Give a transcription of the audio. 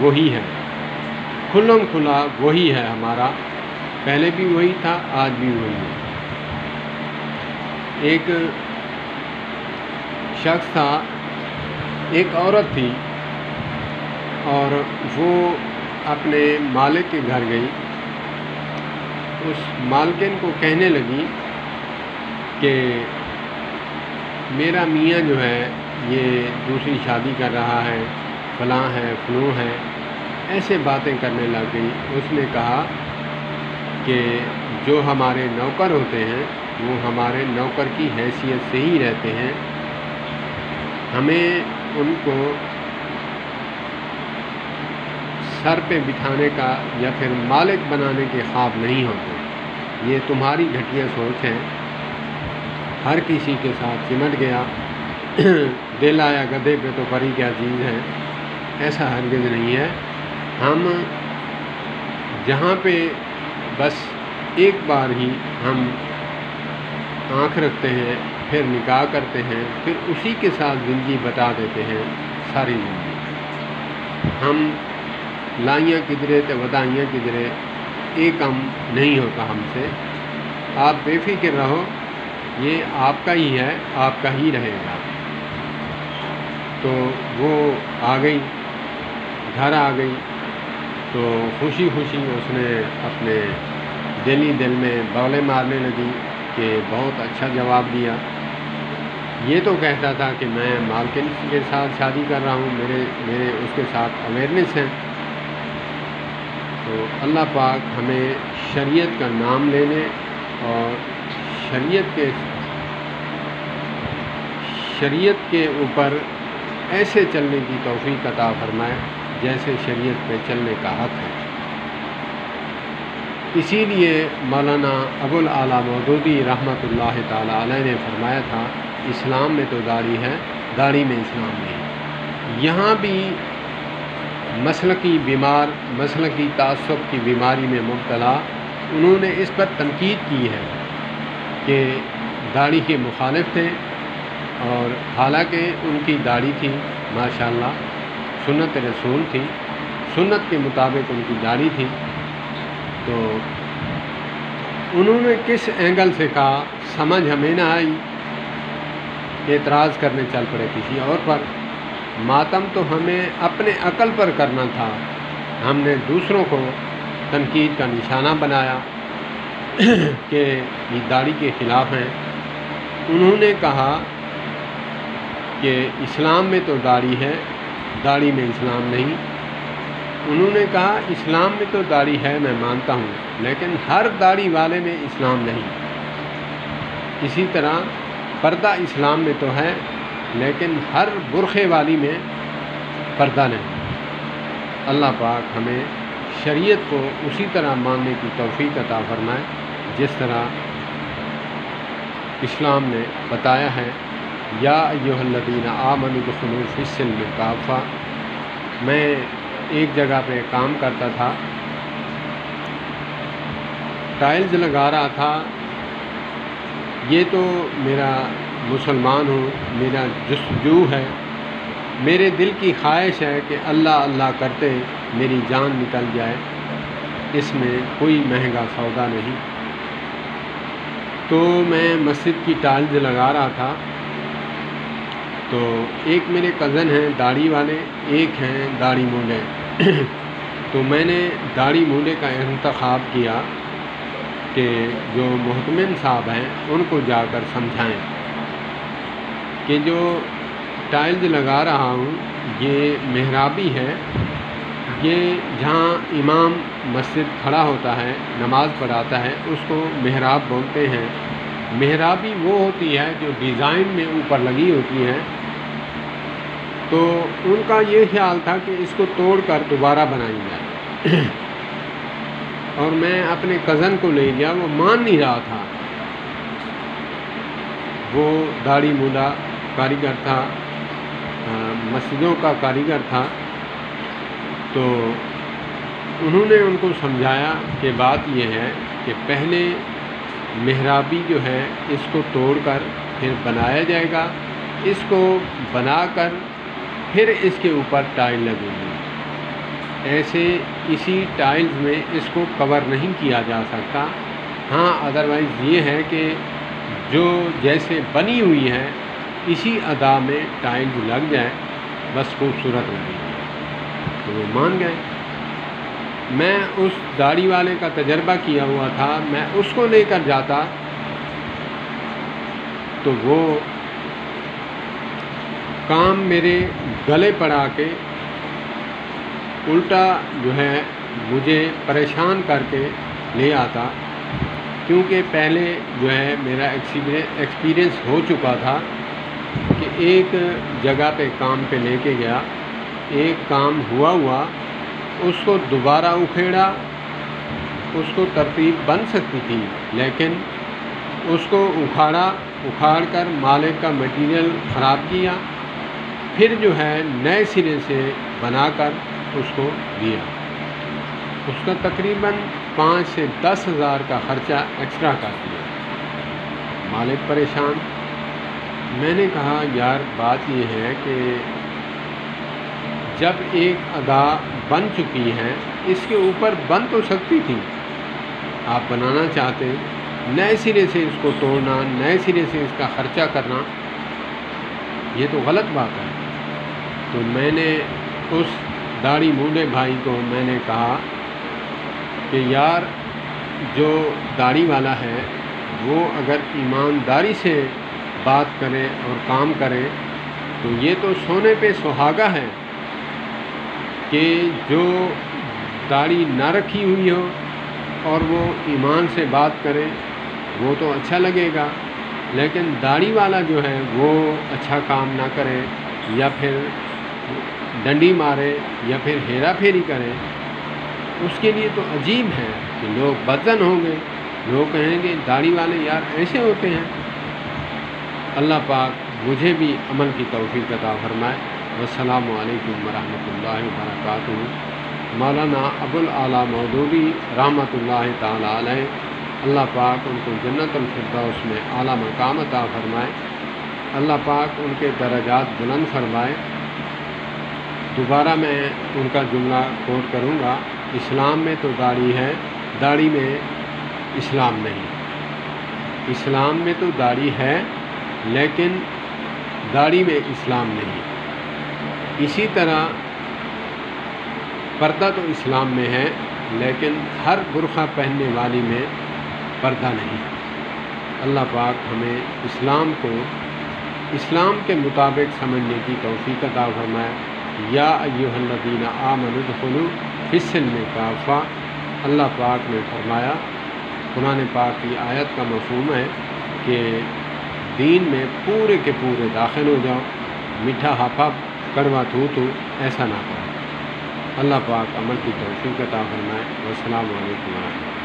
وہی ہے، کھلم کھلا وہی ہے ہمارا، پہلے بھی وہی تھا، آج بھی وہی ہے۔ ایک شخص تھا، ایک عورت تھی، اور وہ اپنے مالک کے گھر گئی، اس مالکن کو کہنے لگی کہ میرا میاں جو ہے یہ دوسری شادی کر رہا ہے، فلاں ہے فلوں ہے، ایسے باتیں کرنے لگ گئی۔ اس نے کہا کہ جو ہمارے نوکر ہوتے ہیں وہ ہمارے نوکر کی حیثیت سے ہی رہتے ہیں، ہمیں ان کو سر پہ بٹھانے کا یا پھر مالک بنانے کے خواب نہیں ہوتے۔ یہ تمہاری گھٹیا سوچ ہے۔ ہر کسی کے ساتھ چمٹ گیا، دل آیا گدھے پہ تو پری کیا چیز ہے، ایسا ہرگز نہیں ہے۔ ہم جہاں پہ بس ایک بار ہی ہم آنکھ رکھتے ہیں، پھر نکاح کرتے ہیں، پھر اسی کے ساتھ زندگی بتا دیتے ہیں ساری زندگی۔ ہم لائیاں کدرے تے ودائیاں کدرے، ایک کم نہیں ہوتا ہم سے۔ آپ بے فکر رہو، یہ آپ کا ہی ہے، آپ کا ہی رہے گا۔ تو وہ آ گئی، گھر آ گئی، تو خوشی خوشی اس نے اپنے دل میں بولے مارنے لگی کہ بہت اچھا جواب دیا۔ یہ تو کہتا تھا کہ میں مالکن کے ساتھ شادی کر رہا ہوں، میرے اس کے ساتھ اویئرنیس ہے۔ تو اللہ پاک ہمیں شریعت کا نام لینے اور شریعت کے اوپر ایسے چلنے کی توفیق عطا فرمائے جیسے شریعت پہ چلنے کا حق ہے۔ اسی لیے مولانا ابو الاعلیٰ مودودی رحمۃ اللہ تعالیٰ علیہ نے فرمایا تھا، اسلام میں تو داڑھی ہے، داڑھی میں اسلام نہیں۔ یہاں بھی مسلکی بیمار، مسلکی تعصب کی بیماری میں مبتلا، انہوں نے اس پر تنقید کی ہے کہ داڑھی کے مخالف تھے، اور حالانکہ ان کی داڑھی تھی ماشاءاللہ، سنت رسول تھی، سنت کے مطابق ان کی داڑھی تھی۔ تو انہوں نے کس اینگل سے کہا سمجھ ہمیں نہ آئی، اعتراض کرنے چل پڑے کسی اور پر۔ ماتم تو ہمیں اپنے عقل پر کرنا تھا، ہم نے دوسروں کو تنقید کا نشانہ بنایا کہ یہ داڑھی کے خلاف ہیں۔ انہوں نے کہا کہ اسلام میں تو داڑھی ہے، داڑھی میں اسلام نہیں۔ انہوں نے کہا اسلام میں تو داڑھی ہے، میں مانتا ہوں، لیکن ہر داڑھی والے میں اسلام نہیں۔ اسی طرح پردہ اسلام میں تو ہے، لیکن ہر برقعے والی میں پردہ نہیں۔ اللہ پاک ہمیں شریعت کو اسی طرح ماننے کی توفیق عطا فرمائے جس طرح اسلام نے بتایا ہے۔ یا ایھا الذین آمنوا ادخلوا فی السلم کافہ۔ میں ایک جگہ پہ کام کرتا تھا، ٹائلز لگا رہا تھا۔ یہ تو میرا مسلمان ہوں، میرا جستجو ہے، میرے دل کی خواہش ہے کہ اللہ اللہ کرتے میری جان نکل جائے، اس میں کوئی مہنگا سودا نہیں۔ تو میں مسجد کی ٹائلز لگا رہا تھا، تو ایک میرے کزن ہیں داڑھی والے، ایک ہیں داڑھی مونڈے۔ تو میں نے داڑھی مونڈے کا انتخاب کیا کہ جو محتمم صاحب ہیں ان کو جا کر سمجھائیں کہ جو ٹائلز لگا رہا ہوں یہ محرابی ہے، یہ جہاں امام مسجد کھڑا ہوتا ہے نماز پڑھاتا ہے اس کو محراب بولتے ہیں۔ محرابی وہ ہوتی ہے جو ڈیزائن میں اوپر لگی ہوتی ہے۔ تو ان کا یہ خیال تھا کہ اس کو توڑ کر دوبارہ بنائی جائے، اور میں اپنے کزن کو لے گیا، وہ مان نہیں رہا تھا۔ وہ داڑھی مونڈا کاریگر تھا، مسجدوں کا کاریگر تھا۔ تو انہوں نے ان کو سمجھایا کہ بات یہ ہے کہ پہلے محرابی جو ہے اس کو توڑ کر پھر بنایا جائے گا، اس کو بنا کر پھر اس کے اوپر ٹائل لگے گی۔ ایسے اسی ٹائلز میں اس کو کور نہیں کیا جا سکتا۔ ہاں ادروائز یہ ہے کہ جو جیسے بنی ہوئی ہے اسی ادا میں ٹائلز لگ جائے بس خوبصورت لگے گی، تو وہ مان گئے۔ میں اس داڑھی والے کا تجربہ کیا ہوا تھا، میں اس کو لے کر جاتا تو وہ کام میرے گلے پڑا کے الٹا جو ہے مجھے پریشان کر کے لے آتا، کیونکہ پہلے جو ہے میرا ایکسپیرئنس ہو چکا تھا کہ ایک جگہ پہ کام پہ لے کے گیا، ایک کام ہوا اس کو دوبارہ اکھیڑا، اس کو ترتیب بن سکتی تھی لیکن اس کو اکھاڑ کر مالک کا مٹیریل خراب کیا، پھر جو ہے نئے سرے سے بنا کر اس کو دیا۔ اس کا تقریباً 5 سے 10 ہزار کا خرچہ ایکسٹرا کر دیا۔ مالک پریشان۔ میں نے کہا یار بات یہ ہے کہ جب ایک ادا بن چکی ہے اس کے اوپر بن تو سکتی تھی، آپ بنانا چاہتے نئے سرے سے اس کو توڑنا، نئے سرے سے اس کا خرچہ کرنا، یہ تو غلط بات ہے۔ تو میں نے اس داڑھی مونڈے بھائی کو میں نے کہا کہ یار جو داڑھی والا ہے وہ اگر ایمانداری سے بات کرے اور کام کرے تو یہ تو سونے پہ سہاگا ہے کہ جو داڑھی نہ رکھی ہوئی ہو اور وہ ایمان سے بات کرے وہ تو اچھا لگے گا، لیکن داڑھی والا جو ہے وہ اچھا کام نہ کرے یا پھر ڈنڈی مارے یا پھر ہیرا پھیری کرے، اس کے لیے تو عجیب ہے کہ لوگ بدظن ہوں گے، لوگ کہیں گے داڑھی والے یار ایسے ہوتے ہیں۔ اللہ پاک مجھے بھی عمل کی توفیق عطا فرمائے۔ والسلام علیکم ورحمۃ اللہ وبرکاتہ۔ مولانا ابوالعلا مودودی رحمۃ اللہ تعالی علیہ، اللہ پاک ان کو جنت الفردوس میں اعلیٰ مقام عطا فرمائے، اللہ پاک ان کے درجات بلند فرمائے۔ دوبارہ میں ان کا جملہ کوٹ کروں گا، اسلام میں تو داڑھی ہے، داڑھی میں اسلام نہیں۔ اسلام میں تو داڑھی ہے لیکن داڑھی میں اسلام نہیں۔ اسی طرح پردہ تو اسلام میں ہے لیکن ہر برقع پہننے والی میں پردہ نہیں۔ اللہ پاک ہمیں اسلام کو اسلام کے مطابق سمجھنے کی توفیق عطا فرمائے۔ یا ایھا الذین آمنوا ادخلوا فی السلم کافہ، اللہ پاک نے فرمایا، قرآن پاک کی آیت کا مفہوم ہے کہ دین میں پورے کے پورے داخل ہو جاؤ، میٹھا ہاپا کڑوا تو ایسا نہ کرو۔ اللہ پاک عمل کی توفیق عطا فرمائے۔ والسلام علیکم ورحمۃ اللہ۔